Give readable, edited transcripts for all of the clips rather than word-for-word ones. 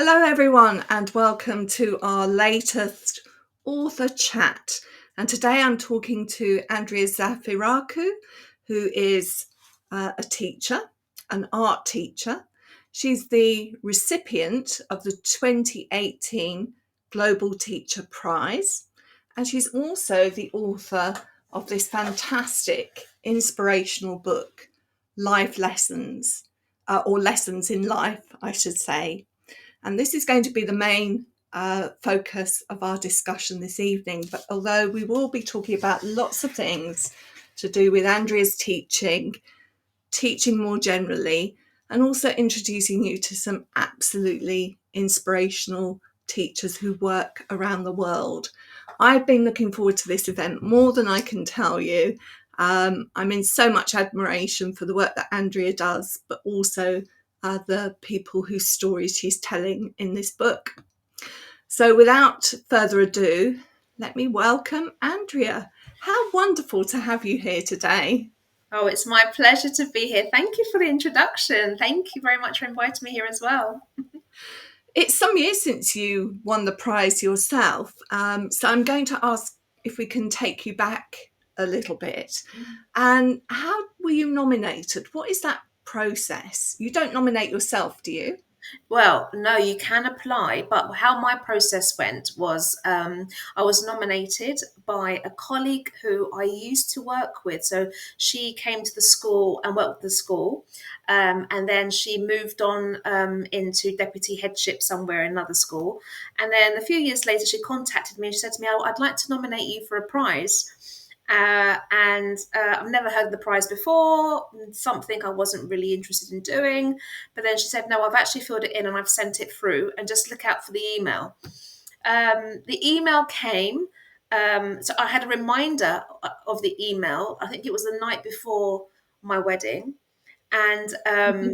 Hello, everyone, and welcome to our latest author chat. And today I'm talking to Andria Zafirakou, who is a teacher, an art teacher. She's the recipient of the 2018 Global Teacher Prize, and she's also the author of this fantastic inspirational book, Life Lessons, or Lessons in Life, I should say. And this is going to be the main focus of our discussion this evening. But although we will be talking about lots of things to do with Andria's teaching more generally, and also introducing you to some absolutely inspirational teachers who work around the world. I've been looking forward to this event more than I can tell you. I'm in so much admiration for the work that Andria does, but also the people whose stories she's telling in this book. So without further ado, let me welcome Andria. How wonderful to have you here today. Oh, it's my pleasure to be here. Thank you for the introduction. Thank you very much for inviting me here as well. It's some years since you won the prize yourself. So I'm going to ask if we can take you back a little bit. And how were you nominated? What is that process? You don't nominate yourself, do you? Well, no, you can apply, but how my process went was I was nominated by a colleague who I used to work with. So she came to the school and worked with the school, and then she moved on into deputy headship somewhere in another school. And then a few years later, she contacted me and she said to me, "Oh, I'd like to nominate you for a prize." And I've never heard of the prize before, something I wasn't really interested in doing. But then she said, "No, I've actually filled it in and I've sent it through, and just look out for the email." The email came. So I had a reminder of the email. I think it was the night before my wedding. And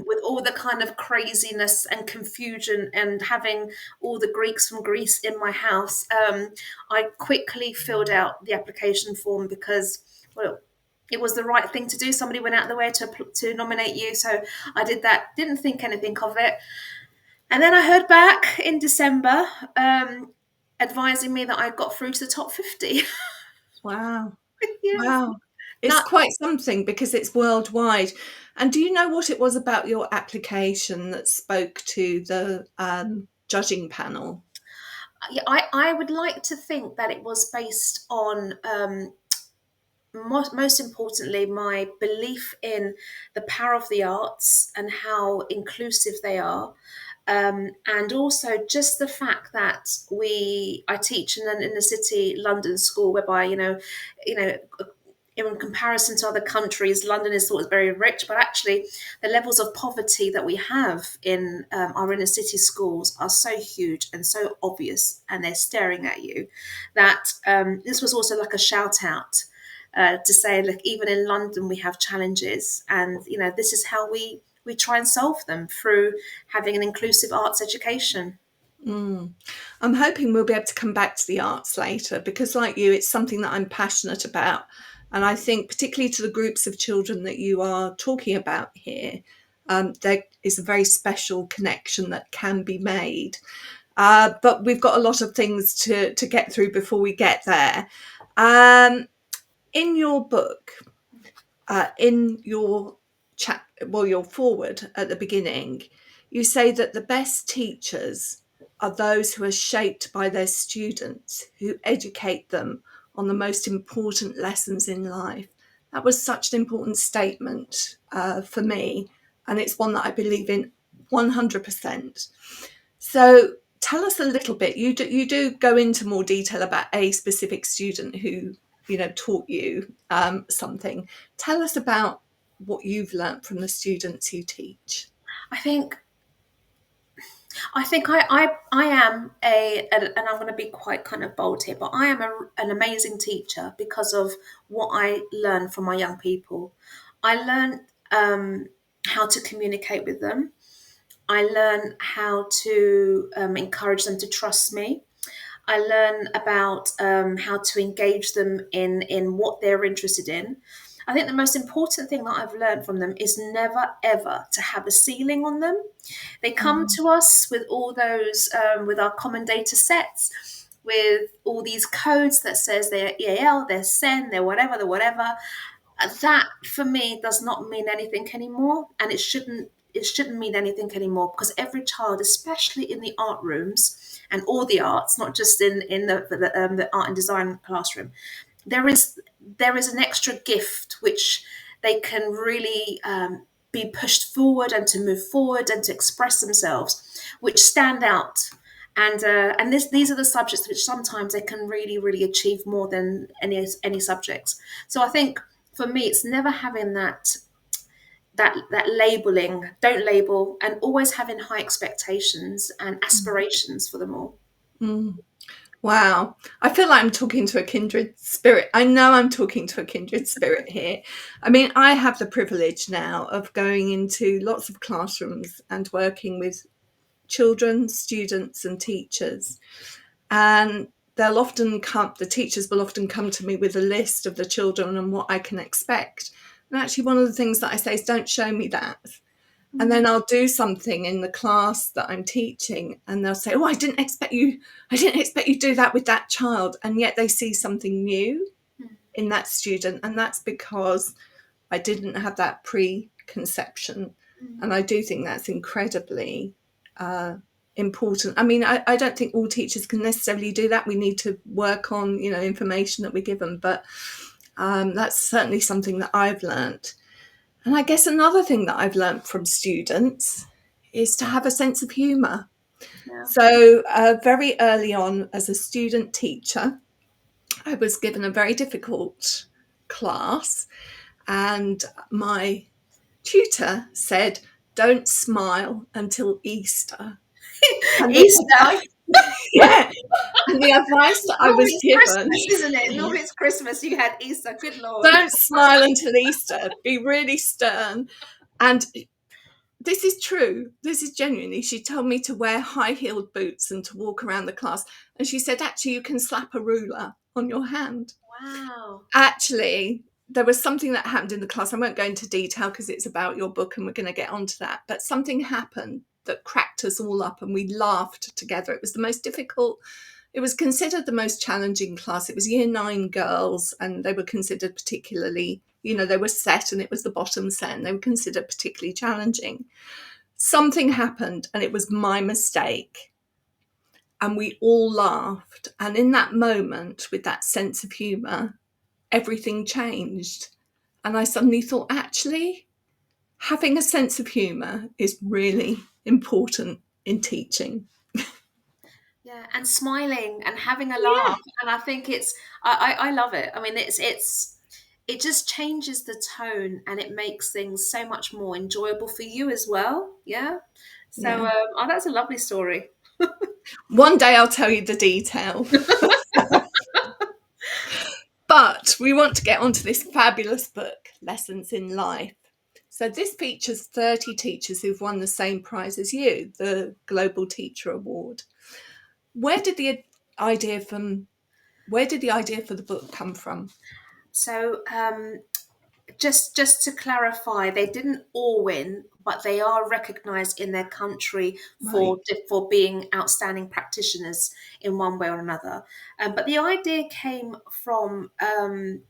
with all the kind of craziness and confusion and having all the Greeks from Greece in my house, I quickly filled out the application form because, well, it was the right thing to do. Somebody went out of the way to nominate you. So I did that, didn't think anything of it. And then I heard back in December advising me that I got through to the top 50. Wow. Yes. Wow. It's Not quite something because it's worldwide. And do you know what it was about your application that spoke to the judging panel? I would like to think that it was based on most importantly, my belief in the power of the arts and how inclusive they are. And also just the fact that I teach in an inner city London school whereby, in comparison to other countries, London is thought very rich, but actually the levels of poverty that we have in our inner city schools are so huge and so obvious, and they're staring at you, that this was also like a shout out to say, look, even in London we have challenges, and this is how we try and solve them through having an inclusive arts education. Mm. I'm hoping we'll be able to come back to the arts later because, like you, it's something that I'm passionate about. And I think, particularly to the groups of children that you are talking about here, there is a very special connection that can be made. But we've got a lot of things to get through before we get there. In your book, in your chat, well, your forward at the beginning, you say that the best teachers are those who are shaped by their students, who educate them on the most important lessons in life. That was such an important statement for me, and it's one that I believe in 100%. So tell us a little bit. You do go into more detail about a specific student who taught you something. Tell us about what you've learnt from the students you teach. I think I am and I'm going to be quite kind of bold here, but I am an amazing teacher because of what I learn from my young people. I learn how to communicate with them. I learn how to encourage them to trust me. I learn about how to engage them in what they're interested in. I think the most important thing that I've learned from them is never ever to have a ceiling on them. They come Mm, to us with all those, with our common data sets, with all these codes that says they're EAL, they're SEN, they're whatever, they're whatever. That for me does not mean anything anymore, and it shouldn't mean anything anymore, because every child, especially in the art rooms and all the arts, not just in the art and design classroom, there is an extra gift which they can really be pushed forward and to move forward and to express themselves, which stand out. And these are the subjects which sometimes they can really, really achieve more than any subjects. So I think for me, it's never having that labeling, don't label, and always having high expectations and mm, aspirations for them all. mm. Wow. I feel like I'm talking to a kindred spirit. I know I'm talking to a kindred spirit here. I mean, I have the privilege now of going into lots of classrooms and working with children, students, and teachers. And the teachers will often come to me with a list of the children and what I can expect. And actually, one of the things that I say is, don't show me that. And then I'll do something in the class that I'm teaching, and they'll say, oh, I didn't expect you to do that with that child. And yet they see something new in that student. And that's because I didn't have that preconception. And I do think that's incredibly important. I mean, I don't think all teachers can necessarily do that. We need to work on, information that we give them. But that's certainly something that I've learnt. And I guess another thing that I've learnt from students is to have a sense of humour. Yeah. So very early on as a student teacher, I was given a very difficult class, and my tutor said, don't smile until Easter. And the Easter. advice, yeah, and the advice that I Normally was it's given, Christmas, isn't it? Normally it's Christmas. You had Easter. Good Lord. don't smile until Easter, be really stern. And this is true. This is genuinely. She told me to wear high-heeled boots and to walk around the class. And she said, actually, you can slap a ruler on your hand. Wow. Actually, there was something that happened in the class. I won't go into detail because it's about your book and we're going to get onto that. But something happened that cracked us all up and we laughed together. It was the most difficult. It was considered the most challenging class. It was year 9 girls, and they were considered particularly, they were set and it was the bottom set, and they were considered particularly challenging. Something happened and it was my mistake. And we all laughed. And in that moment, with that sense of humour, everything changed. And I suddenly thought, actually, having a sense of humour is really important in teaching. Yeah, and smiling and having a Yeah, laugh, and I think I love it. I mean, it just changes the tone, and it makes things so much more enjoyable for you as well. Yeah. So, yeah. oh, that's a lovely story. One day I'll tell you the detail. But we want to get onto this fabulous book, Lessons in Life. So this features 30 teachers who've won the same prize as you, the Global Teacher Award. Where did the idea for the book come from? So, just to clarify, they didn't all win, but they are recognised in their country Right. for being outstanding practitioners in one way or another. But the idea came from a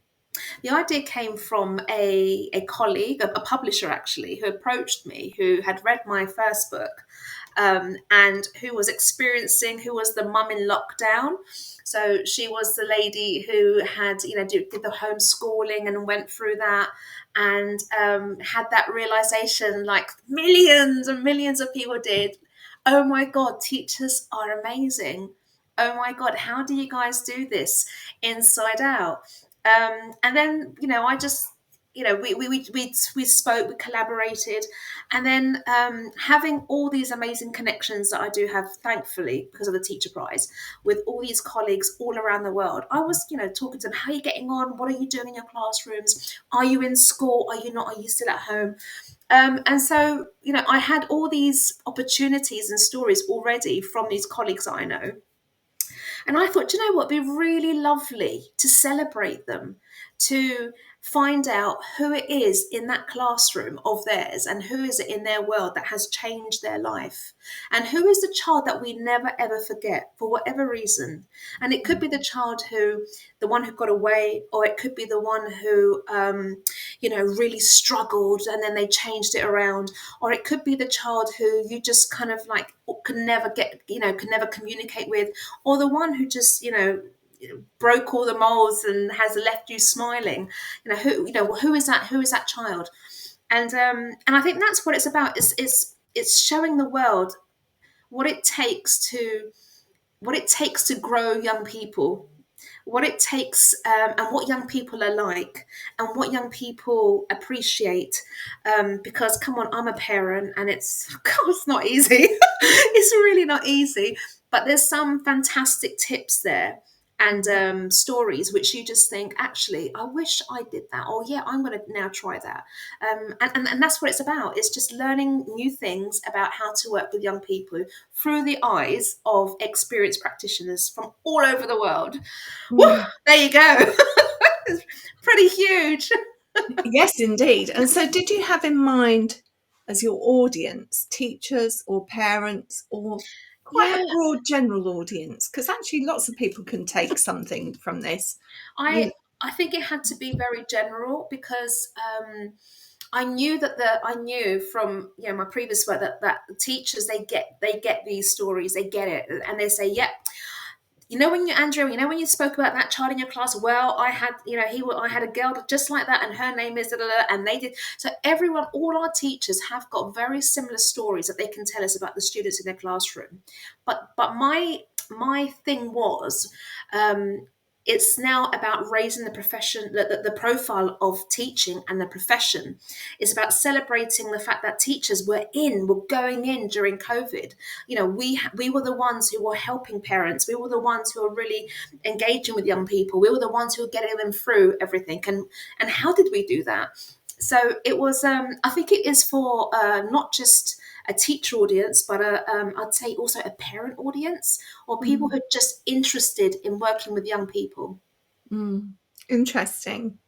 colleague, a publisher actually, who approached me, who had read my first book, and who was the mum in lockdown. So she was the lady who had, did the homeschooling and went through that, and had that realization, like millions and millions of people did. Oh my God, teachers are amazing. Oh my God, how do you guys do this inside out? And then, I just, we spoke, we collaborated, and then having all these amazing connections that I do have, thankfully, because of the Teacher Prize, with all these colleagues all around the world. I was, talking to them, how are you getting on? What are you doing in your classrooms? Are you in school? Are you not? Are you still at home? And so, I had all these opportunities and stories already from these colleagues that I know. And I thought, you know what, it'd be really lovely to celebrate them, to find out who it is in that classroom of theirs and who is it in their world that has changed their life, and who is the child that we never ever forget for whatever reason. And it could be the child who, the one who got away, or it could be the one who really struggled and then they changed it around, or it could be the child who you just kind of like could never get, could never communicate with, or the one who just broke all the molds and has left you smiling. Who is that, who is that child? And I think that's what it's about. It's showing the world what it takes to grow young people, what it takes, and what young people are like, and what young people appreciate. Because come on, I'm a parent, and it's God, it's not easy. It's really not easy. But there's some fantastic tips there, and stories which you just think, actually, I wish I did that, or yeah, I'm going to now try that. And that's what it's about. It's just learning new things about how to work with young people through the eyes of experienced practitioners from all over the world. Woo, Mm. there you go. It's pretty huge. Yes, indeed. And so, did you have in mind as your audience teachers or parents or quite a Yeah, broad general audience? Because actually, lots of people can take something from this. I You, I think it had to be very general, because I knew from my previous work that teachers, they get these stories, they get it, and they say, yep. Andrea, when you spoke about that child in your class, well, I had, I had a girl just like that, and her name is, da, da, da, and they did. So everyone, all our teachers have got very similar stories that they can tell us about the students in their classroom. But my thing was, it's now about raising the profession, the profile of teaching and the profession. It's about celebrating the fact that teachers were going in during COVID. We were the ones who were helping parents. We were the ones who were really engaging with young people. We were the ones who were getting them through everything. And how did we do that? So it was. I think it is for not just a teacher audience, but I'd say also a parent audience, or people mm, who are just interested in working with young people. mm, interesting.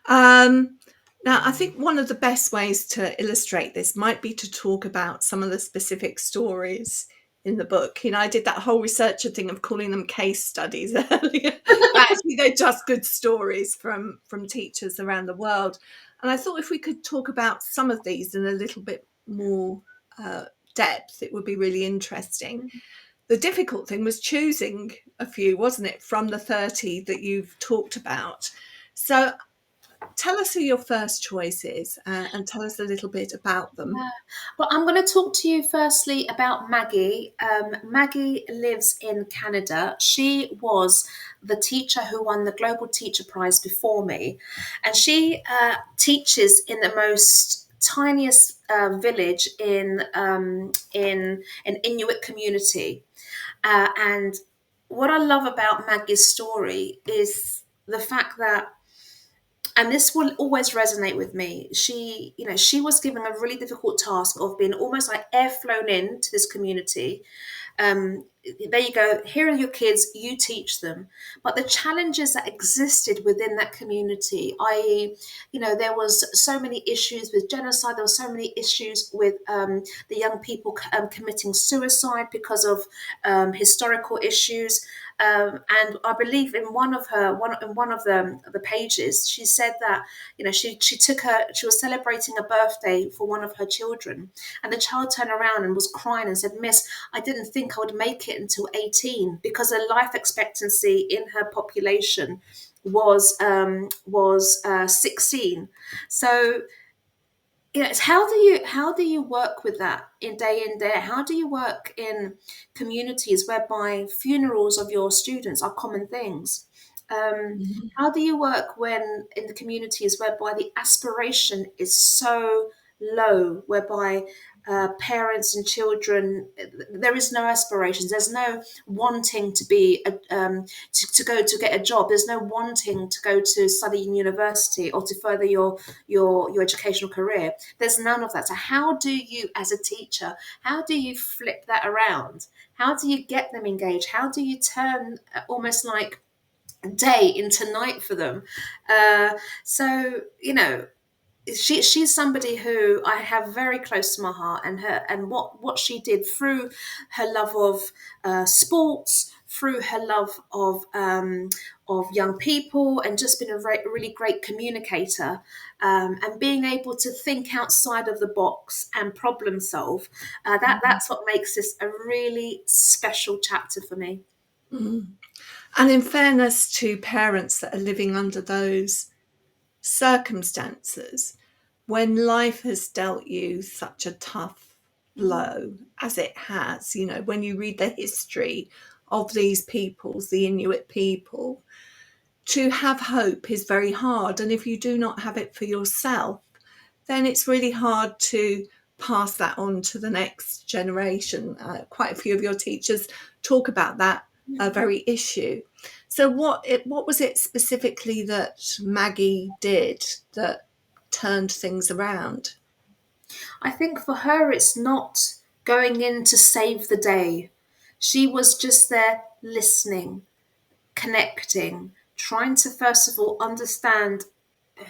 Um, Now, I think one of the best ways to illustrate this might be to talk about some of the specific stories in the book. I did that whole researcher thing of calling them case studies earlier, but actually they're just good stories from teachers around the world. And I thought if we could talk about some of these in a little bit more uh, depth, it would be really interesting. The difficult thing was choosing a few, wasn't it, from the 30 that you've talked about. So tell us who your first choice is, and tell us a little bit about them. Yeah. Well, I'm going to talk to you firstly about Maggie. Maggie lives in Canada. She was the teacher who won the Global Teacher Prize before me, and she teaches in the most tiniest village in an Inuit community. And what I love about Maggie's story is the fact that, and this will always resonate with me. She was given a really difficult task of being almost like air flown into this community. There you go. Here are your kids. You teach them. But the challenges that existed within that community, i.e., there was so many issues with genocide. There were so many issues with the young people committing suicide because of historical issues. And I believe in one of the pages, she said that she was celebrating a birthday for one of her children, and the child turned around and was crying and said, "Miss, I didn't think I would make it until 18, because the life expectancy in her population was 16." So it's how do you work with that in day? How do you work in communities whereby funerals of your students are common things? Um, Mhm. how do you work when in the communities whereby the aspiration is so low, whereby parents and children, there is no aspirations, there's no wanting to be to go to get a job, there's no wanting to go to study in university or to further your educational career. There's none of that. So how do you, as a teacher, how do you flip that around? How do you get them engaged? How do you turn almost like day into night for them. So she's somebody who I have very close to my heart, and her and what she did through her love of sports, through her love of young people, and just been a really great communicator, and being able to think outside of the box and problem solve. That's what makes this a really special chapter for me. Mm. And in fairness to parents that are living under those circumstances, when life has dealt you such a tough blow as it has, when you read the history of these peoples, the Inuit people, to have hope is very hard. And if you do not have it for yourself, then it's really hard to pass that on to the next generation. Quite a few of your teachers talk about that very issue. So what was it specifically that Maggie did that turned things around? I think for her, it's not going in to save the day. She was just there listening, connecting, trying to first of all understand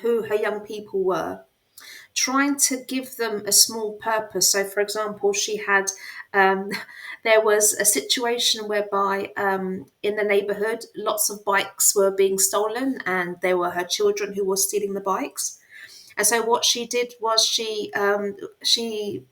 who her young people were, trying to give them a small purpose. So, for example, she had, um, there was a situation whereby in the neighborhood, lots of bikes were being stolen, and they were her children who were stealing the bikes. And so what she did was she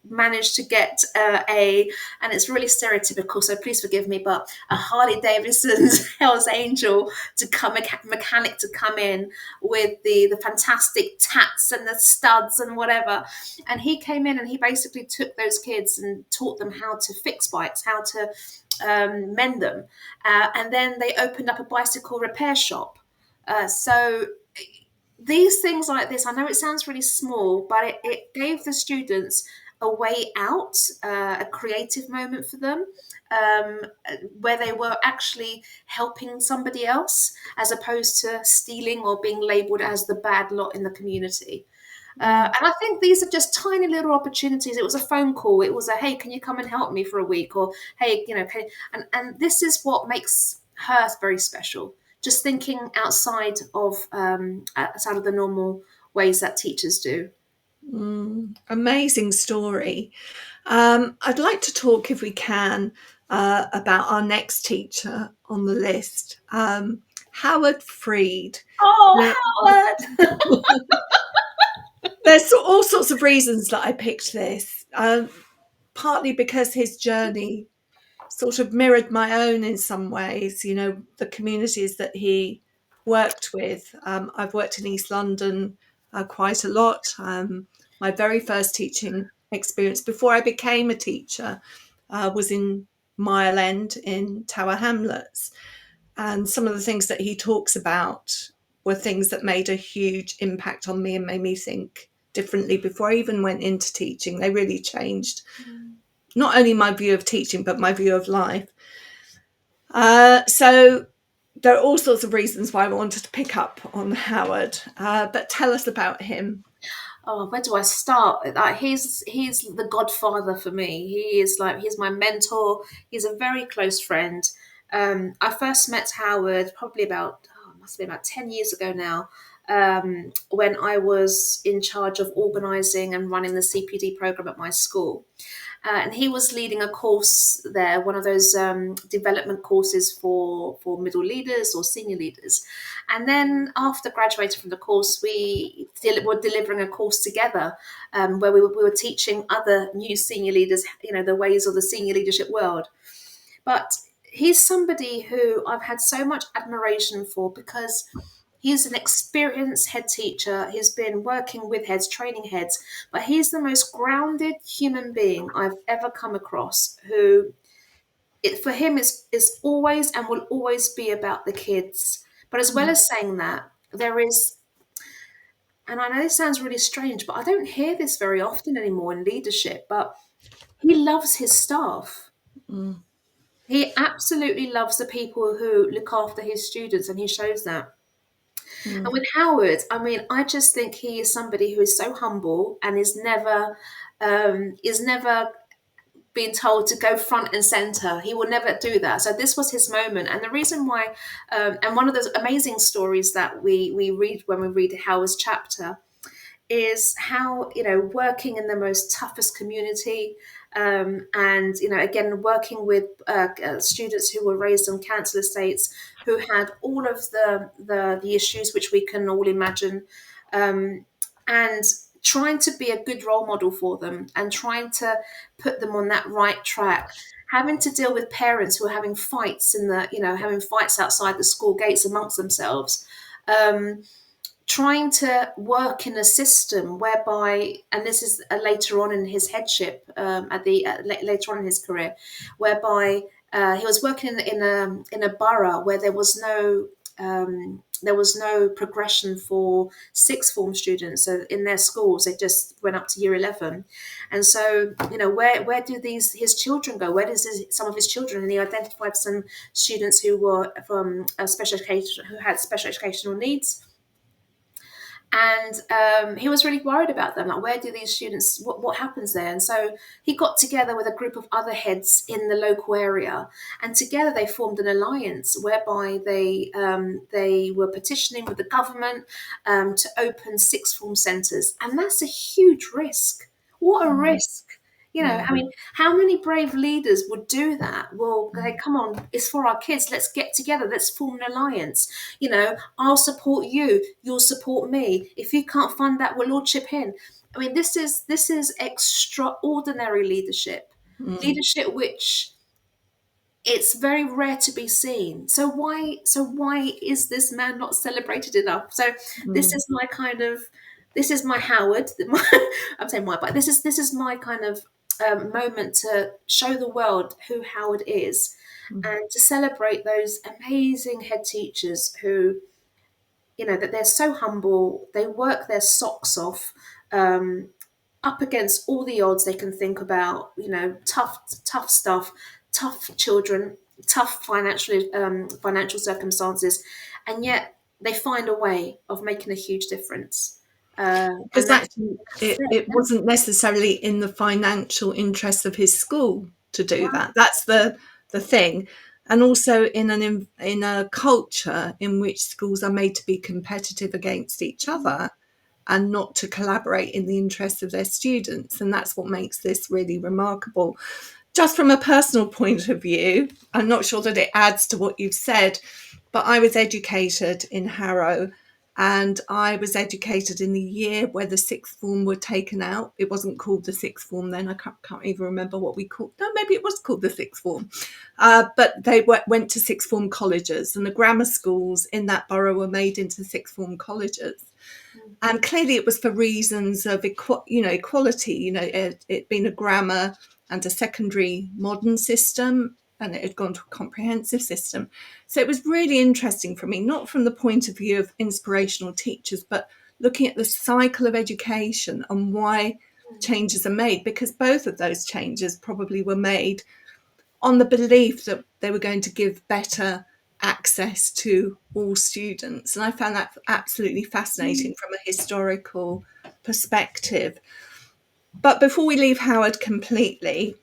managed to get and it's really stereotypical, so please forgive me, but a Harley Davidson's Hell's Angel to come, mechanic to come in with the fantastic tats and the studs and whatever. And he came in and he basically took those kids and taught them how to fix bikes, how to mend them. And then they opened up a bicycle repair shop. So these things like this, I know it sounds really small, but it gave the students a way out, a creative moment for them, um, where they were actually helping somebody else as opposed to stealing or being labeled as the bad lot in the community. Mm, And I think these are just tiny little opportunities. It was a phone call. It was a, hey, can you come and help me for a week? Or, hey, and this is what makes her very special. Just thinking outside of the normal ways that teachers do. amazing story. I'd like to talk, if we can, about our next teacher on the list, Howard Freed. Oh, Now, Howard! there's all sorts of reasons that I picked this, partly because his journey sort of mirrored my own in some ways, the communities that he worked with. I've worked in East London quite a lot. My very first teaching experience before I became a teacher was in Mile End in Tower Hamlets. And some of the things that he talks about were things that made a huge impact on me and made me think differently before I even went into teaching. They really changed not only my view of teaching, but my view of life. So there are all sorts of reasons why I wanted to pick up on Howard, but tell us about him. Oh, where do I start? Like, he's the godfather for me. He's my mentor. He's a very close friend. I first met Howard probably about must be about 10 years ago now, when I was in charge of organising and running the CPD program at my school. And he was leading a course there, one of those development courses for middle leaders or senior leaders. And then after graduating from the course, were delivering a course together, where we were teaching other new senior leaders, the ways of the senior leadership world. But he's somebody who I've had so much admiration for because he's an experienced head teacher. He's been working with heads, training heads, but he's the most grounded human being I've ever come across who for him is always and will always be about the kids. But as well as saying that, there is, and I know this sounds really strange, but I don't hear this very often anymore in leadership, but he loves his staff. Mm, He absolutely loves the people who look after his students, and he shows that. And mm, with Howard, I mean, I just think he is somebody who is so humble and is never being told to go front and center. He will never do that. So this was his moment. And the reason why, and one of those amazing stories that we read when we read Howard's chapter, is how, working in the most toughest community, and again, working with students who were raised on council estates, who had all of the issues which we can all imagine, and trying to be a good role model for them and trying to put them on that right track, having to deal with parents who are having fights having fights outside the school gates amongst themselves, trying to work in a system whereby, and this is later on in his headship, later on in his career, whereby he was working in a borough where there was no progression for sixth form students. So in their schools, they just went up to year 11. And so, where do his children go? Where does some of his children? And he identified some students who were from special education, who had special educational needs. And he was really worried about them. Like, where do these students, what happens there? And so he got together with a group of other heads in the local area, and together they formed an alliance whereby they were petitioning with the government to open sixth form centres. And that's a huge risk. What a risk. I mean, how many brave leaders would do that? Well, come on, it's for our kids. Let's get together. Let's form an alliance. I'll support you. You'll support me. If you can't fund that, we'll all chip in. I mean, this is extraordinary leadership. Leadership which it's very rare to be seen. So why is this man not celebrated enough? So this is my Howard. I'm saying my, but this is my kind of moment to show the world who Howard is, and to celebrate those amazing head teachers who, that they're so humble, they work their socks off, up against all the odds they can think about, tough stuff, tough children, tough financial circumstances, and yet they find a way of making a huge difference. Because actually, it wasn't necessarily in the financial interest of his school to do that. That's the thing. And also in a culture in which schools are made to be competitive against each other and not to collaborate in the interests of their students. And that's what makes this really remarkable. Just from a personal point of view, I'm not sure that it adds to what you've said, but I was educated in Harrow, and I was educated in the year where the sixth form were taken out. It wasn't called the sixth form then. I can't even remember what we called. No, maybe it was called the sixth form. But they went to sixth form colleges, and the grammar schools in that borough were made into sixth form colleges. And clearly it was for reasons of equality, it being a grammar and a secondary modern system, and it had gone to a comprehensive system. So it was really interesting for me, not from the point of view of inspirational teachers, but looking at the cycle of education and why changes are made, because both of those changes probably were made on the belief that they were going to give better access to all students. And I found that absolutely fascinating from a historical perspective. But before we leave Howard completely,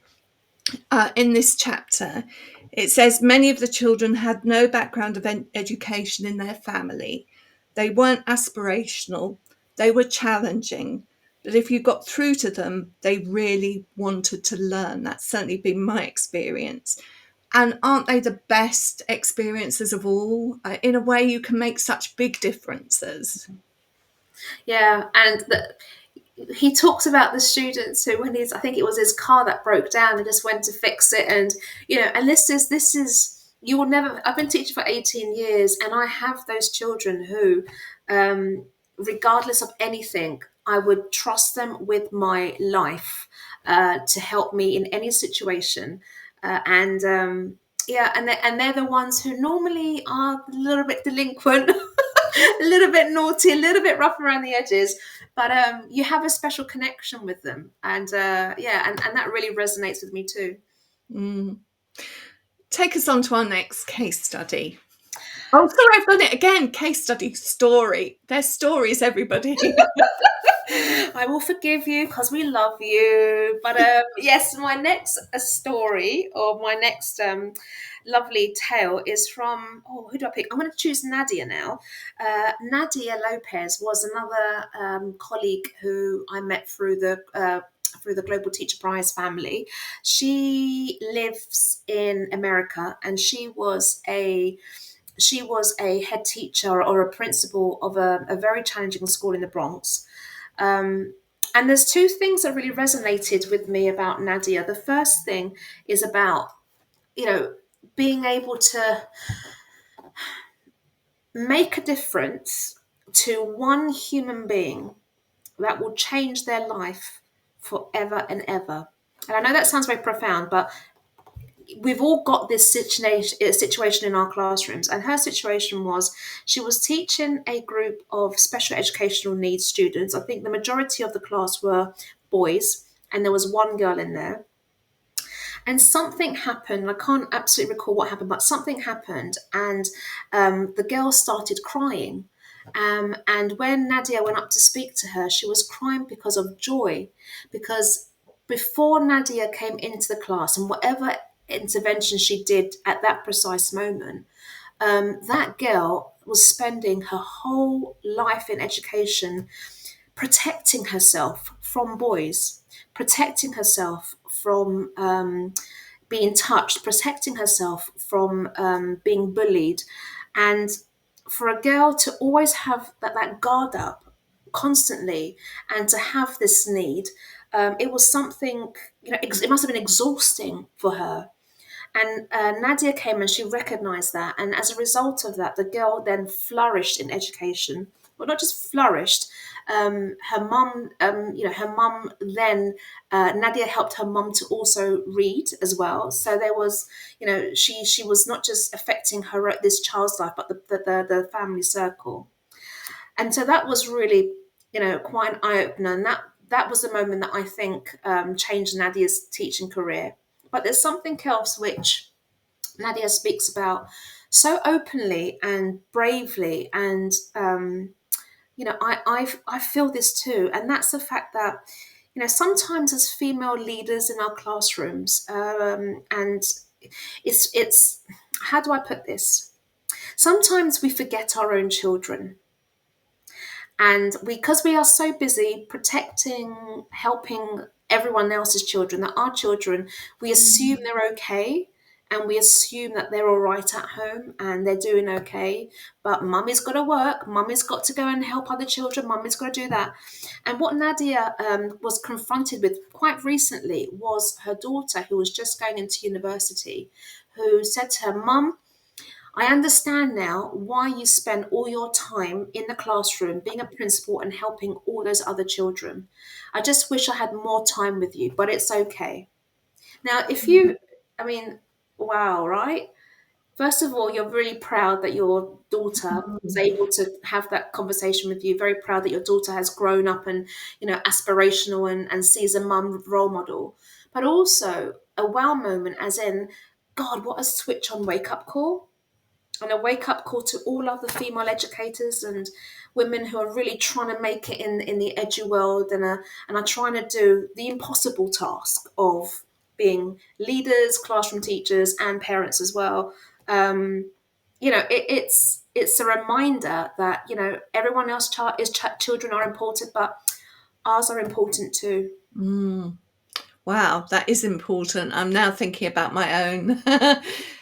in this chapter, it says many of the children had no background of education in their family. They weren't aspirational. They were challenging. But if you got through to them, they really wanted to learn. That's certainly been my experience. And aren't they the best experiences of all? In a way, you can make such big differences. Yeah, and he talks about the students who, when I think it was his car that broke down and just went to fix it, and and this is you will never. I've been teaching for 18 years, and I have those children who, regardless of anything, I would trust them with my life to help me in any situation, yeah, and they're the ones who normally are a little bit delinquent, a little bit naughty, a little bit rough around the edges, but you have a special connection with them, and yeah, and that really resonates with me too. Take us on to our next case study. Oh, sorry, I've done it again. Case study, story. There's stories, everybody. I I will forgive you because we love you. But yes, my next story, or my next lovely tale, is from, oh, who do I pick? I'm going to choose Nadia now. Nadia Lopez was another colleague who I met through the Global Teacher Prize family. She lives in America, and she was a head teacher or a principal of a very challenging school in the Bronx. Um, and there's two things that really resonated with me about Nadia. The first thing is about, you know, being able to make a difference to one human being that will change their life forever and ever. And I know that sounds very profound, but we've all got this situation in our classrooms, and her situation was she was teaching a group of special educational needs students. I think the majority of the class were boys, and there was one girl in there. And something happened. I can't absolutely recall what happened, but something happened, and the girl started crying. And when Nadia went up to speak to her, she was crying because of joy, because before Nadia came into the class, and whatever intervention she did at that precise moment, that girl was spending her whole life in education protecting herself from boys, protecting herself from being touched, protecting herself from being bullied. And for a girl to always have that guard up constantly and to have this need, it was something, it must have been exhausting for her. And Nadia came and she recognized that. And as a result of that, the girl then flourished in education. Well, not just flourished. Her mum then, Nadia helped her mum to also read as well. So there was, she was not just affecting this child's life, but the family circle. And so that was really, quite an eye opener. And that was the moment that I think changed Nadia's teaching career. But there's something else which Nadia speaks about so openly and bravely, and I feel this too, and that's the fact that sometimes as female leaders in our classrooms, and it's how do I put this? Sometimes we forget our own children. And because we are so busy protecting, helping everyone else's children, that our children, we assume they're okay, and we assume that they're all right at home and they're doing okay. But mummy's got to work, mummy's got to go and help other children, mummy's got to do that. And what Nadia was confronted with quite recently was her daughter, who was just going into university, who said to her, "Mum, I understand now why you spend all your time in the classroom being a principal and helping all those other children. I just wish I had more time with you, but it's okay." Now, I mean, wow, right? First of all, you're really proud that your daughter was able to have that conversation with you, very proud that your daughter has grown up and, aspirational and sees a mum role model. But also a wow moment, as in, God, what a switch on wake up call, and a wake up call to all other female educators and women who are really trying to make it in the edu world, and are trying to do the impossible task of being leaders, classroom teachers, and parents as well. It's a reminder that everyone else children are important, but ours are important too. Mm. Wow, that is important. I'm now thinking about my own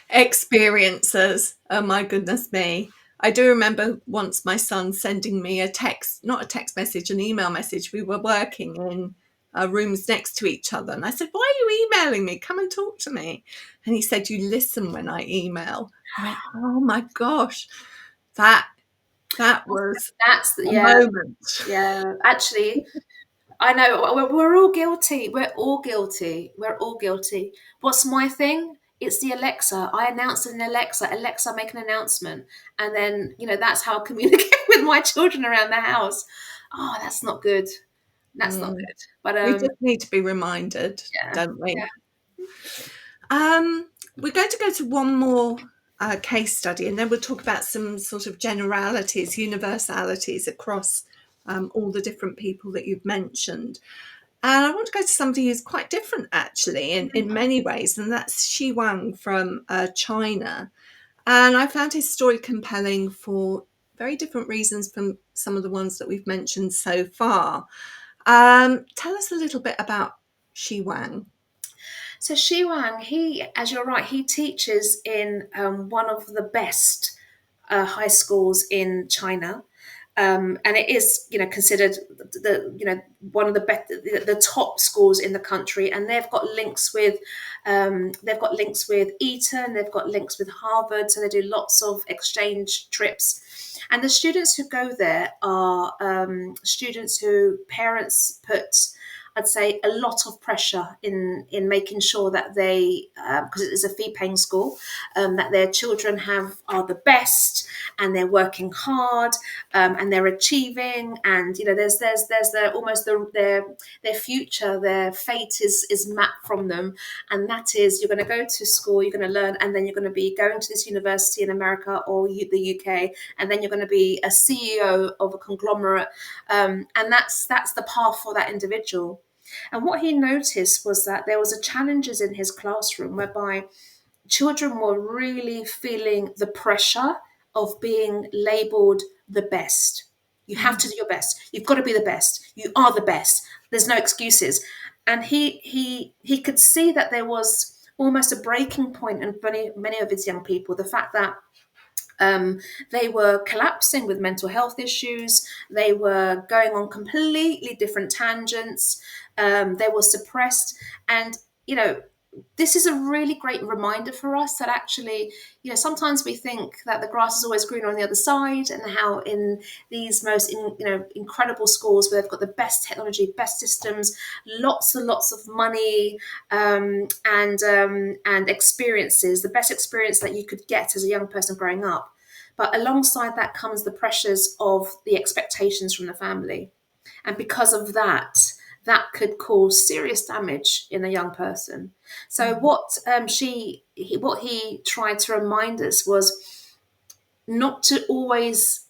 experiences. Oh my goodness me. I do remember once my son sending me a text, not a text message, an email message. We were working in rooms next to each other. And I said, "Why are you emailing me? Come and talk to me." And he said, "You listen when I email." I went, "Oh my gosh, that was That's a yeah, moment." yeah. Actually, I know we're all guilty. We're all guilty. We're all guilty. What's my thing? It's the Alexa. I announced it in Alexa. Alexa, make an announcement, and then that's how I communicate with my children around the house. Oh, that's not good. That's not Mm. good. But We just need to be reminded, yeah, don't we? yeah. We're going to go to one more case study, and then we'll talk about some sort of generalities, universalities across all the different people that you've mentioned. And I want to go to somebody who's quite different, actually, in many ways, and that's Xi Wang from China. And I found his story compelling for very different reasons from some of the ones that we've mentioned so far. Tell us a little bit about Xi Wang. So Xi Wang, he, as you're right, he teaches in one of the best high schools in China. And it is, considered one of the top schools in the country, and they've got links with Eton, they've got links with Harvard, so they do lots of exchange trips. And the students who go there are students who parents put, I'd say, a lot of pressure in making sure that they, because it is a fee-paying school, that their children are the best, and they're working hard, and they're achieving, and there's their future, their fate is mapped from them, and that is, you're going to go to school, you're going to learn, and then you're going to be going to this university in America or the UK, and then you're going to be a CEO of a conglomerate, and that's the path for that individual. And what he noticed was that there was challenges in his classroom whereby children were really feeling the pressure of being labeled the best. You have to do your best. You've got to be the best. You are the best. There's no excuses. And he could see that there was almost a breaking point in many of his young people. The fact that they were collapsing with mental health issues. They were going on completely different tangents. They were suppressed. And, this is a really great reminder for us that actually, sometimes we think that the grass is always greener on the other side, and how in these incredible schools where they've got the best technology, best systems, lots and lots of money, and experiences, the best experience that you could get as a young person growing up. But alongside that comes the pressures of the expectations from the family. And because of that, that could cause serious damage in a young person. So what he tried to remind us was not to always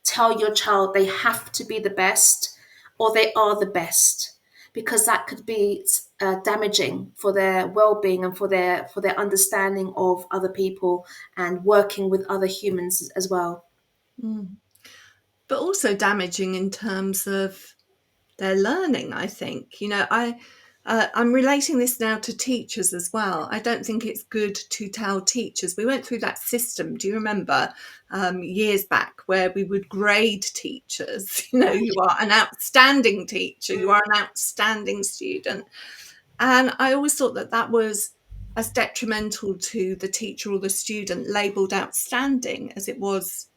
tell your child they have to be the best or they are the best, because that could be damaging for their well-being and for their understanding of other people and working with other humans as well. Mm. But also damaging in terms of their learning, I think. I'm relating this now to teachers as well. I don't think it's good to tell teachers. We went through that system, do you remember, years back, where we would grade teachers. You are an outstanding teacher, you are an outstanding student. And I always thought that that was as detrimental to the teacher or the student labelled outstanding as it was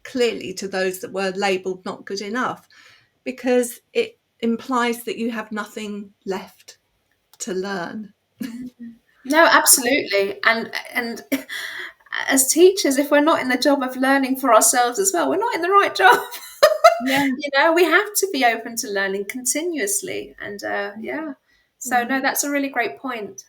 clearly to those that were labelled not good enough, because it implies that you have nothing left to learn. No, absolutely. And as teachers, if we're not in the job of learning for ourselves as well, we're not in the right job. Yeah. We have to be open to learning continuously. And yeah. So no, that's a really great point.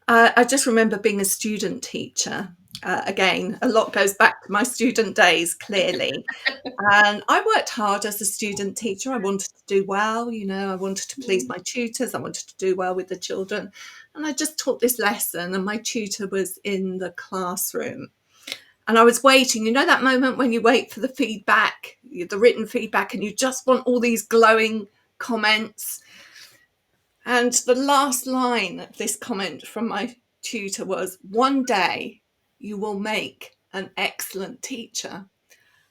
I just remember being a student teacher. Again, a lot goes back to my student days, clearly. And I worked hard as a student teacher. I wanted to do well, I wanted to please my tutors. I wanted to do well with the children. And I just taught this lesson, and my tutor was in the classroom. And I was waiting, that moment when you wait for the feedback, the written feedback, and you just want all these glowing comments. And the last line of this comment from my tutor was, "One day you will make an excellent teacher."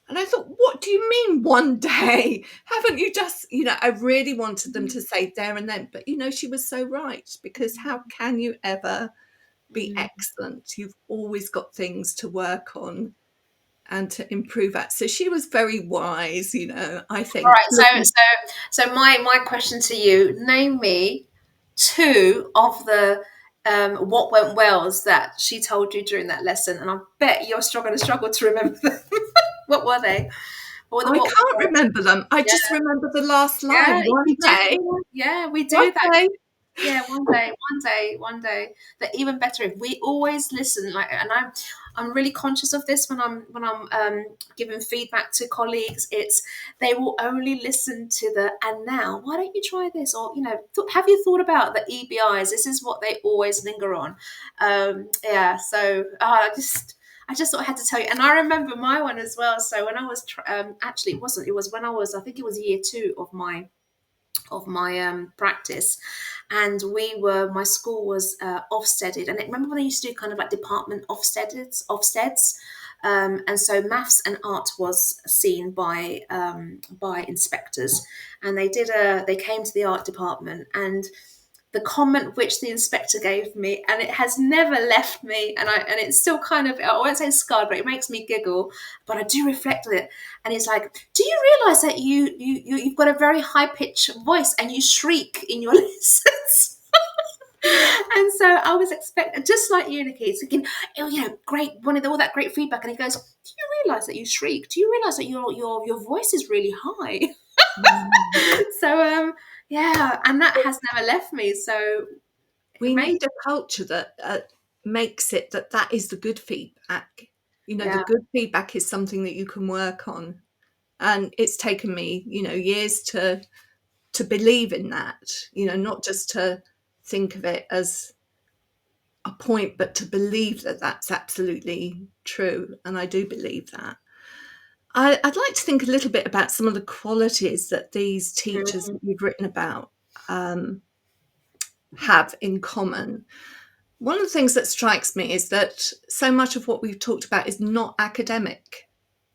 And I thought, what do you mean one day? Haven't you just, I really wanted them to say there and then. But, she was so right, because how can you ever be excellent? You've always got things to work on and to improve at. So she was very wise, I think. All right. So my question to you: name me two of the what went wells that she told you during that lesson, and I bet you're going to struggle to remember them. What were they? I can't remember them. I just remember the last line. Yeah, One day. we do One that. day. Yeah, one day. That even better if we always listen. Like, and I'm really conscious of this when I'm giving feedback to colleagues. It's they will only listen to the and now. Why don't you try this? Or have you thought about the EBIs? This is what they always linger on. Yeah. So I just thought I had to tell you. And I remember my one as well. So when I was actually it wasn't. It was when I was I think it was year two of my practice, and my school was Ofsteded, and remember when they used to do kind of like department Ofsteds, and so maths and art was seen by inspectors, and they came to the art department, and the comment which the inspector gave me, and it has never left me, and it's still kind of, I won't say scarred, but it makes me giggle, but I do reflect on it. And it's like, do you realize that you've got a very high pitched voice and you shriek in your lessons? And so I was expecting, just like you, Nikki, thinking, oh, great, wanted all that great feedback. And he goes, do you realize that you shriek? Do you realize that your voice is really high? Mm. So yeah, and that has never left me. So it We makes, need a culture that makes it that is the good feedback. The yeah. good feedback is something that you can work on, and it's taken me, years to believe in that. Not just to think of it as a point, but to believe that that's absolutely true. And I do believe that. I'd like to think a little bit about some of the qualities that these teachers Mm, that you've written about have in common. One of the things that strikes me is that so much of what we've talked about is not academic.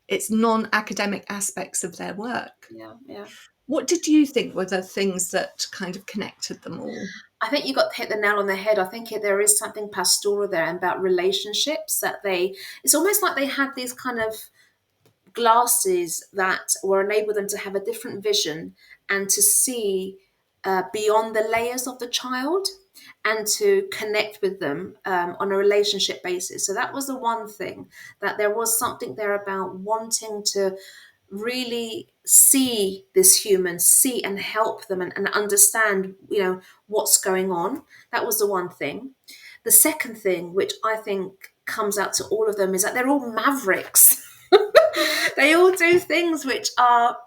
It's non-academic aspects of their work. yeah, yeah. What did you think were the things that kind of connected them all? I think you got hit the nail on the head. I think there is something pastoral there about relationships that it's almost like they had these kind of glasses that will enable them to have a different vision and to see beyond the layers of the child and to connect with them on a relationship basis. So that was the one thing, that there was something there about wanting to really see this human, see and help them, and understand, what's going on. That was the one thing. The second thing, which I think comes out to all of them, is that they're all mavericks. They all do things which are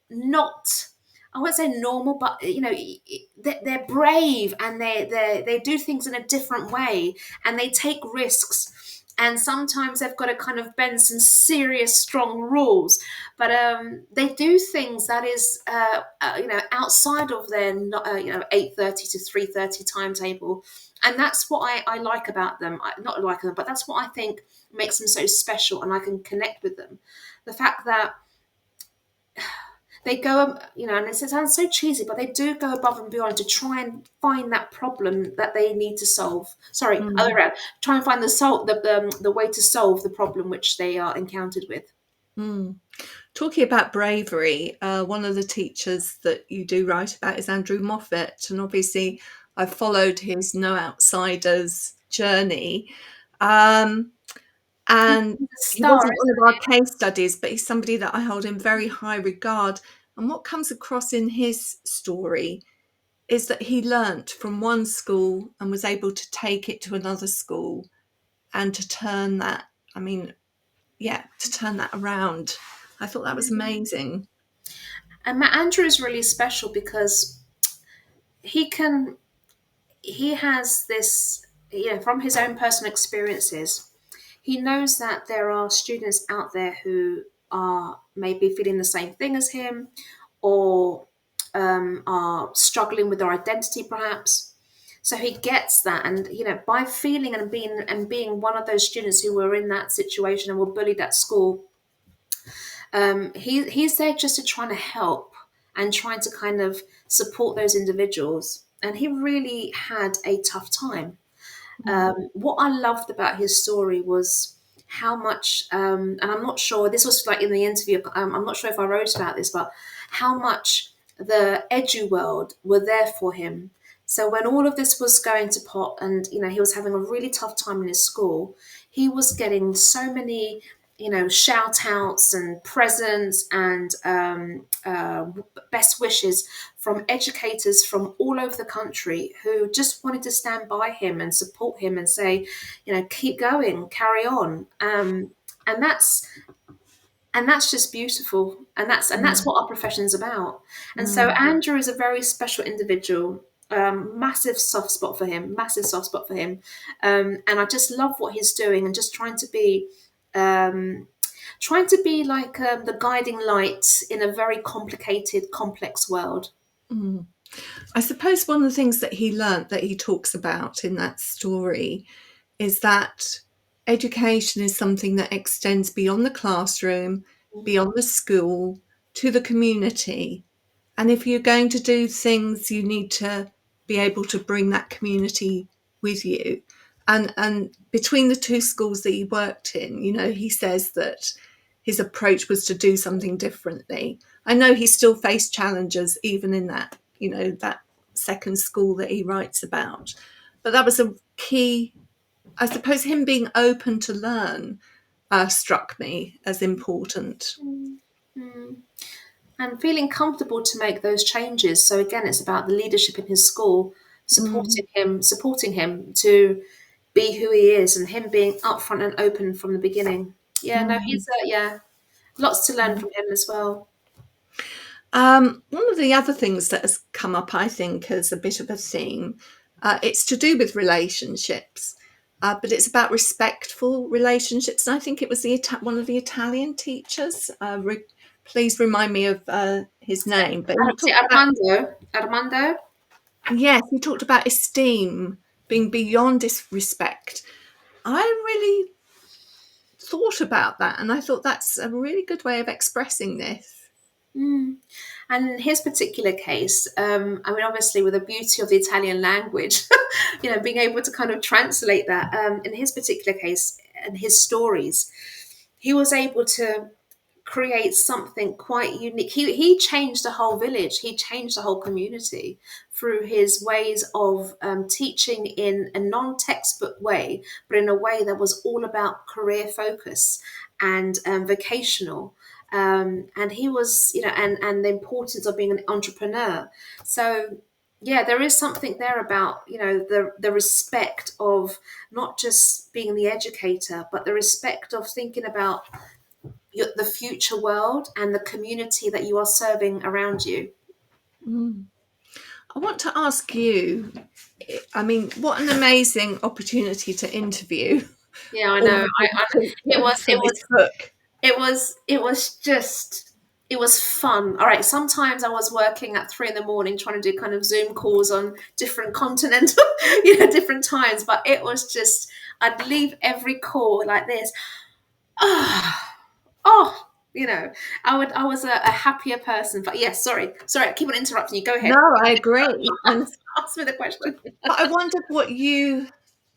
not, I won't say normal, but they're brave, and they do things in a different way, and they take risks, and sometimes they've got to kind of bend some serious strong rules, but they do things that is outside of their 8:30 to 3:30 timetable, and that's what I like about them. Not like them, but that's what I think makes them so special, and I can connect with them. The fact that they go, and it sounds so cheesy, but they do go above and beyond to try and find that problem that they need to solve. Sorry, other way Mm, around. Try and find the way to solve the problem which they are encountered with. mm. Talking about bravery, one of the teachers that you do write about is Andrew Moffat, and obviously I've followed his No Outsiders journey. Um, He's and a he star, wasn't one isn't of our case studies, but he's somebody that I hold in very high regard. And what comes across in his story is that he learnt from one school and was able to take it to another school and to turn that, I mean, yeah, to turn that around. I thought that was he? amazing. And Matt Andrew is really special because he can he has this, from his own personal experiences, he knows that there are students out there who are maybe feeling the same thing as him, or are struggling with their identity perhaps. So he gets that, and by feeling and being one of those students who were in that situation and were bullied at school, he's there just to try to help and trying to kind of support those individuals. And he really had a tough time. Mm, What I loved about his story was how much, and I'm not sure, this was like in the interview, I'm not sure if I wrote about this, but how much the edu world were there for him. So when all of this was going to pot, and he was having a really tough time in his school, he was getting so many. shout outs and presents and best wishes from educators from all over the country who just wanted to stand by him and support him and say, keep going, carry on. And that's just beautiful, and that's Mm, what our profession's about. And so mm, Andrew is a very special individual. Massive soft spot for him, massive soft spot for him. And I just love what he's doing and just um, trying to be like the guiding light in a very complicated, complex world. mm. I suppose one of the things that he learnt that he talks about in that story is that education is something that extends beyond the classroom, beyond the school, to the community. And if you're going to do things, you need to be able to bring that community with you. And between the two schools that he worked in, he says that his approach was to do something differently. I know he still faced challenges even in that second school that he writes about. But that was a key, I suppose, him being open to learn struck me as important. Mm. And feeling comfortable to make those changes. So again, it's about the leadership in his school Mm, supporting him to be who he is, and him being upfront and open from the beginning. Yeah, no, mm. lots to learn from him as well. One of the other things that has come up, I think, as a bit of a theme, it's to do with relationships, but it's about respectful relationships. And I think it was one of the Italian teachers. Please remind me of his name, but he talked about, Armando. yes, he talked about esteem being beyond disrespect. I really thought about that, and I thought that's a really good way of expressing this. Mm. And in his particular case, I mean, obviously, with the beauty of the Italian language, being able to kind of translate that, in his particular case and his stories, he was able to create something quite unique. He changed the whole village. He changed the whole community through his ways of teaching in a non-textbook way, but in a way that was all about career focus and vocational. And he was, and the importance of being an entrepreneur. So yeah, there is something there about the respect of not just being the educator, but the respect of thinking about the future world and the community that you are serving around you. Mm. I want to ask you, I mean, what an amazing opportunity to interview Yeah, I all know. of these It people was for it this was book. it was fun. All right, sometimes I was working at 3 in the morning trying to do kind of Zoom calls on different continental, different times. But it was just I'd leave every call like this. Oh, oh, I was a happier person. But yes, sorry, I keep on interrupting you. Go ahead. No, I agree. And Ask me the question. but I wondered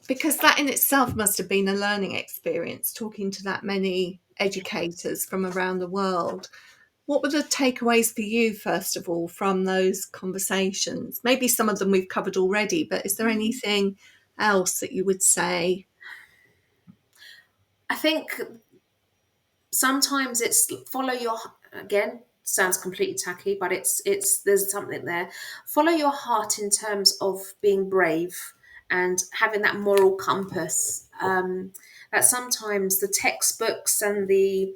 because that in itself must have been a learning experience, talking to that many educators from around the world. What were the takeaways for you, first of all, from those conversations? Maybe some of them we've covered already, but is there anything else that you would say? I think sometimes it's follow your, again, sounds completely tacky, but it's there's something there. Follow your heart in terms of being brave and having that moral compass. That sometimes the textbooks and the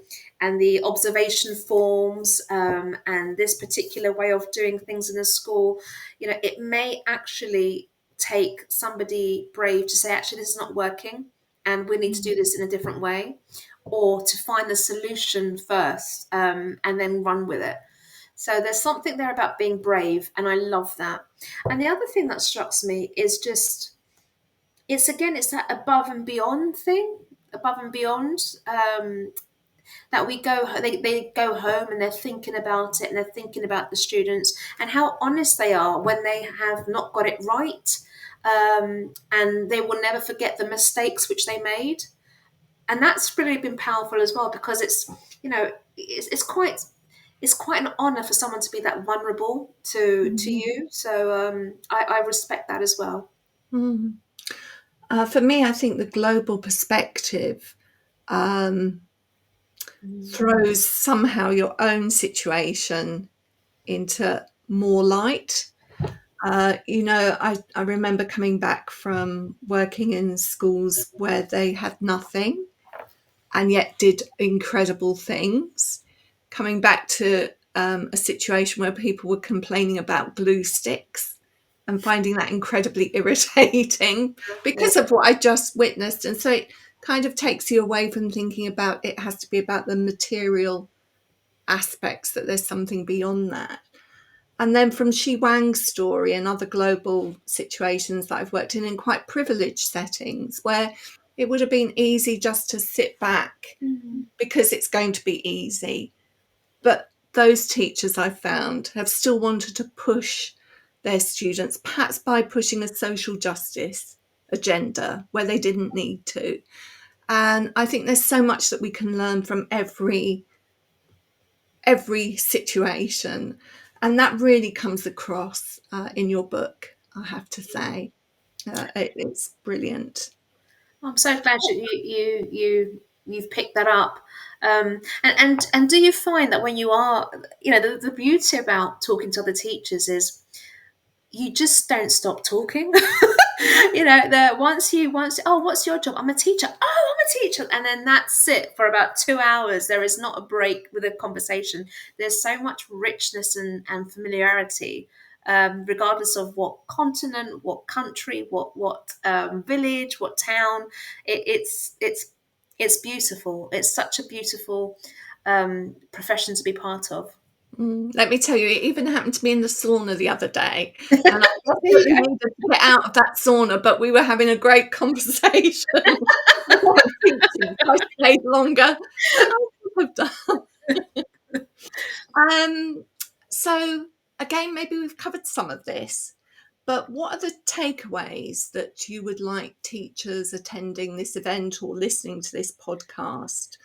observation forms, and this particular way of doing things in a school, it may actually take somebody brave to say, actually, this is not working, and we need to do this in a different way, or to find the solution first, and then run with it. So there's something there about being brave, and I love that. And the other thing that strikes me is just it's that above and beyond thing, above and beyond. That they go home and they're thinking about it, and they're thinking about the students and how honest they are when they have not got it right, and they will never forget the mistakes which they made. And that's really been powerful as well, because it's quite an honor for someone to be that vulnerable to Mhm. you. So I respect that as well. Mhm. For me, I think the global perspective. throws somehow your own situation into more light. I remember coming back from working in schools where they had nothing and yet did incredible things. Coming back to a situation where people were complaining about glue sticks and finding that incredibly irritating Yeah. because of what I just witnessed. And so it kind of takes you away from thinking about it has to be about the material aspects, that there's something beyond that. And then from Shi Wang's story and other global situations that I've worked in quite privileged settings where it would have been easy just to sit back Mm. because it's going to be easy. But those teachers I've found have still wanted to push their students, perhaps by pushing a social justice agenda where they didn't need to. And I think there's so much that we can learn from every situation. And that really comes across in your book, I have to say. It's brilliant. I'm so glad you've picked that up. And do you find that when you are, the beauty about talking to other teachers is you just don't stop talking. The once oh, what's your job? I'm a teacher. Oh, I'm a teacher. And then that's it for about 2 hours. There is not a break with a conversation. There's so much richness and familiarity, regardless of what continent, what country, what village, what town. It's beautiful. It's such a beautiful profession to be part of. Let me tell you, it even happened to me in the sauna the other day, There and I you desperately needed to get out of that sauna, but we were having a great conversation about teaching, so I stayed longer than I could have done. Um, so again, maybe we've covered some of this, but what are the takeaways that you would like teachers attending this event or listening to this podcast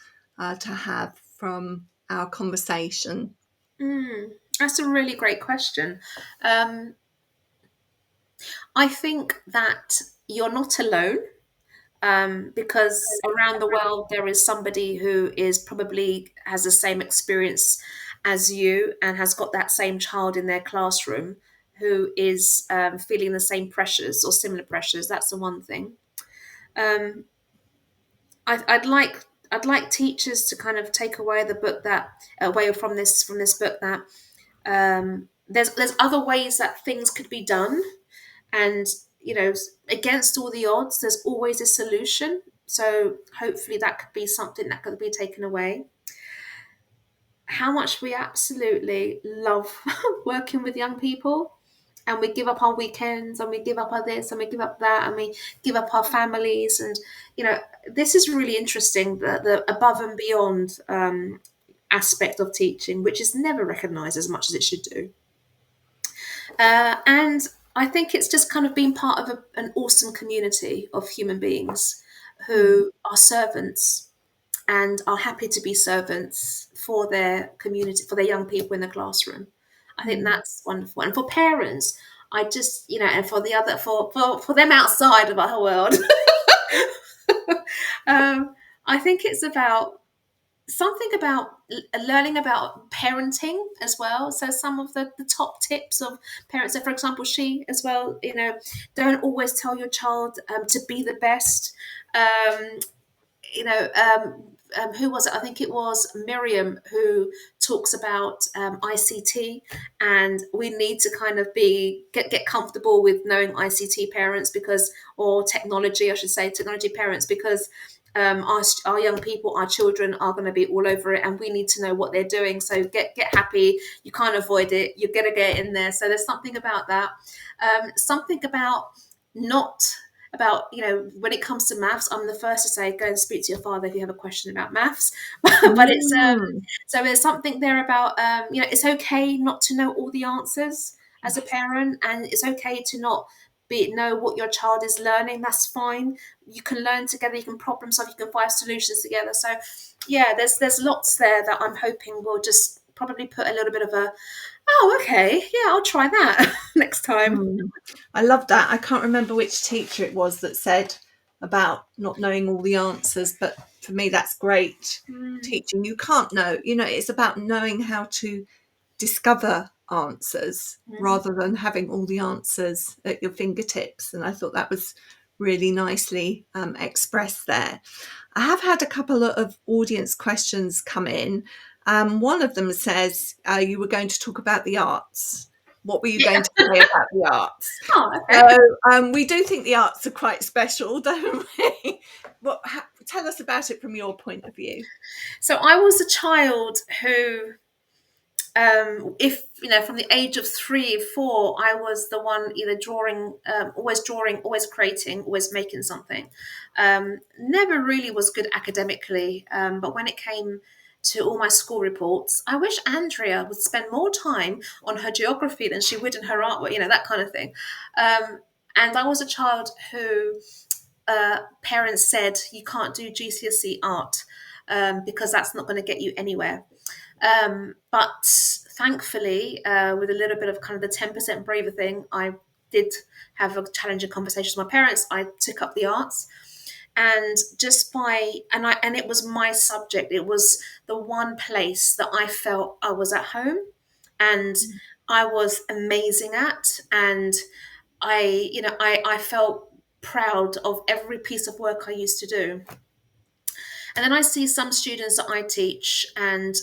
to have from our conversation? That's a really great question. Um, I think that you're not alone, because around the world there is somebody who is probably has the same experience as you and has got that same child in their classroom who is feeling the same pressures or similar pressures. That's the one thing. Um, I'd like teachers to kind of take away the book that away from this book that there's other ways that things could be done, and against all the odds there's always a solution. So hopefully that could be something that could be taken away. How much we absolutely love working with young people, and we give up our weekends and we give up our this and we give up that and we give up our families. And this is really interesting, the above and beyond aspect of teaching, which is never recognized as much as it should do. And I think it's just kind of being part of an awesome community of human beings who are servants and are happy to be servants for their community, for their young people in the classroom. I think that's wonderful. And for parents, I just, and for the other, for them outside of our world, I think it's about something about learning about parenting as well. So some of the top tips of parents, so for example, she as well, don't always tell your child to be the best. um, you know, who was it? I think it was Miriam who talks about ICT, and we need to kind of get comfortable with knowing ICT parents because, or technology, I should say, technology parents, because our young people, our children are going to be all over it, and we need to know what they're doing. So get happy. You can't avoid it. You're going to get in there. So there's something about that. Something about not about when it comes to maths, I'm the first to say go and speak to your father if you have a question about maths. But it's Mm. so there's something there about it's okay not to know all the answers as a parent, and it's okay to not know what your child is learning. That's fine. You can learn together, you can problem solve, you can find solutions together. So yeah, there's lots there that I'm hoping will just probably put a little bit of a, oh, okay, yeah, I'll try that next time. I love that. I can't remember which teacher it was that said, about not knowing all the answers, but for me, that's great teaching. You can't know, it's about knowing how to discover answers rather than having all the answers at your fingertips. And I thought that was really nicely expressed there. I have had a couple of audience questions come in. One of them says you were going to talk about the arts. What were you Yeah. going to say about the arts? Oh, okay. So we do think the arts are quite special, don't we? Tell us about it from your point of view. So I was a child who, if from the age of 3 4, I was the one either drawing, always creating, always making something. Never really was good academically, but when it came to all my school reports, I wish Andrea would spend more time on her geography than she would in her artwork, that kind of thing. And I was a child who parents said you can't do GCSE art because that's not going to get you anywhere. But thankfully, with a little bit of kind of the 10% braver thing, I did have a challenging conversation with my parents. I took up the arts, and and it was my subject. It was the one place that I felt I was at home, and I was amazing at, and I felt proud of every piece of work I used to do. And then I see some students that I teach, and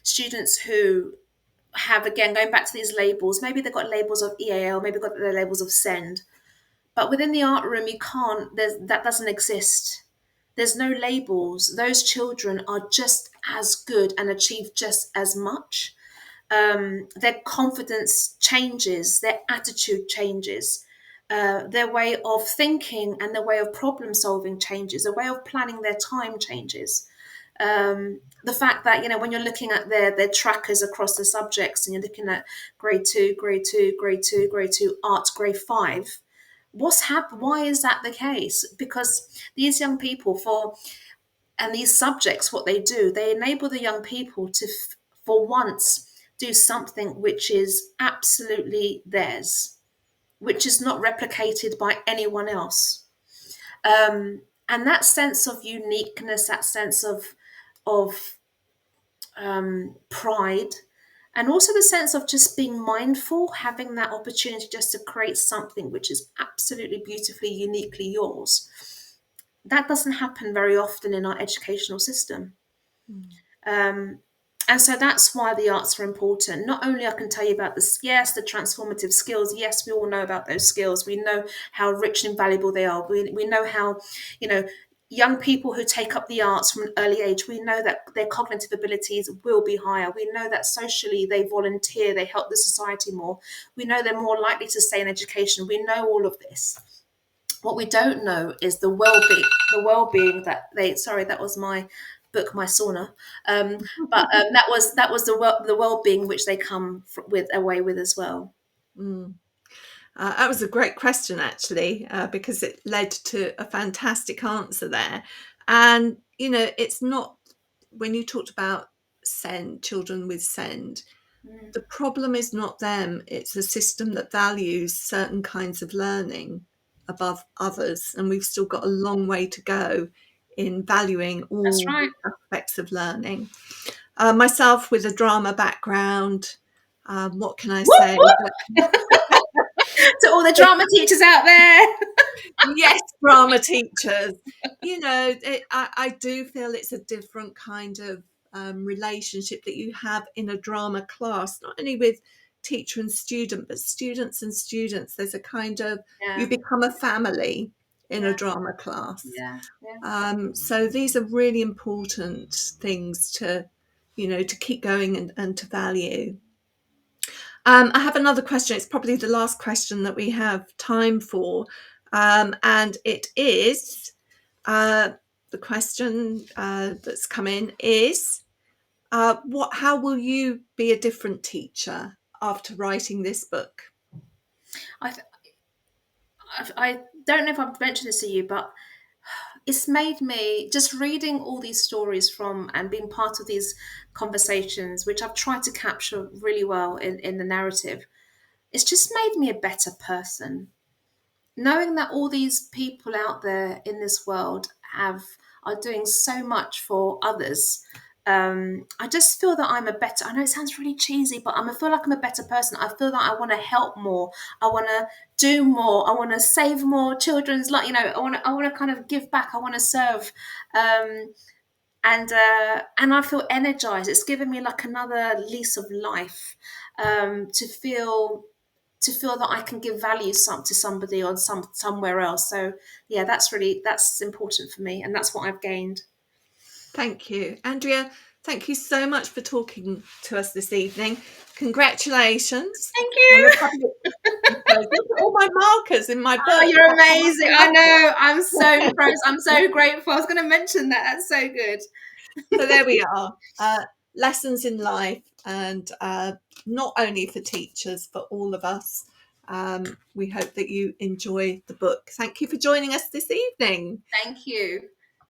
students who have, again, going back to these labels, maybe they've got labels of EAL, maybe they've got the labels of SEND, but within the art room, that doesn't exist. There's no labels. Those children are just as good and achieve just as much. Their confidence changes, their attitude changes, their way of thinking and their way of problem solving changes, their way of planning their time changes. The fact that, when you're looking at their trackers across the subjects, and you're looking at grade 2, grade 2, grade 2, grade 2, arts, grade 5, what's happened? Why is that the case? Because these young people, and these subjects, what they do, they enable the young people to, for once, do something which is absolutely theirs, which is not replicated by anyone else. And that sense of uniqueness, that sense of pride, and also the sense of just being mindful, having that opportunity just to create something which is absolutely beautifully, uniquely yours. That doesn't happen very often in our educational system. Um, and so that's why the arts are important. Not only I can tell you about the transformative skills. Yes, we all know about those skills. We know how rich and valuable they are. We know how, young people who take up the arts from an early age, we know that their cognitive abilities will be higher. We know that socially they volunteer, they help the society more. We know they're more likely to stay in education. We know all of this. What we don't know is the well-being that that was my book, my sauna. That was the well-being which they come away with as well. That was a great question, actually, because it led to a fantastic answer there. And, it's not, when you talked about children with SEND, the problem is not them. It's a system that values certain kinds of learning above others. And we've still got a long way to go in valuing That's all right. aspects of learning. Myself, with a drama background, what can I Whoop, say? whoop. To all the drama teachers out there. Yes, drama teachers. I do feel it's a different kind of relationship that you have in a drama class, not only with teacher and student, but students and students. There's a kind of, you Yeah, become a family in a yeah, drama class. yeah, yeah. So these are really important things to keep going and to value. I have another question. It's probably the last question that we have time for. And it is the question that's come in is how will you be a different teacher after writing this book? I, I don't know if I've mentioned this to you, but it's made me, just reading all these stories from and being part of these conversations, which I've tried to capture really well in the narrative. It's just made me a better person. knowing that all these people out there in this world are doing so much for others, I just feel that I'm a better. I know it sounds really cheesy, but I feel like I'm a better person. I feel that I want to help more. I want to do more. I want to save more children's. Like, I want to kind of give back. I want to serve. Um, and I feel energized. It's given me like another lease of life, to feel that I can give value to somebody or somewhere else. So yeah, that's important for me, and that's what I've gained. Thank you, Andrea. Thank you so much for talking to us this evening. Congratulations Thank on you. the public. Look at all my markers in my Oh, book. you're amazing. I know. I'm so impressed. I'm so grateful. I was going to mention that. That's so good. So there we are. Lessons in life, and not only for teachers, for all of us. We hope that you enjoy the book. Thank you for joining us this evening. Thank you.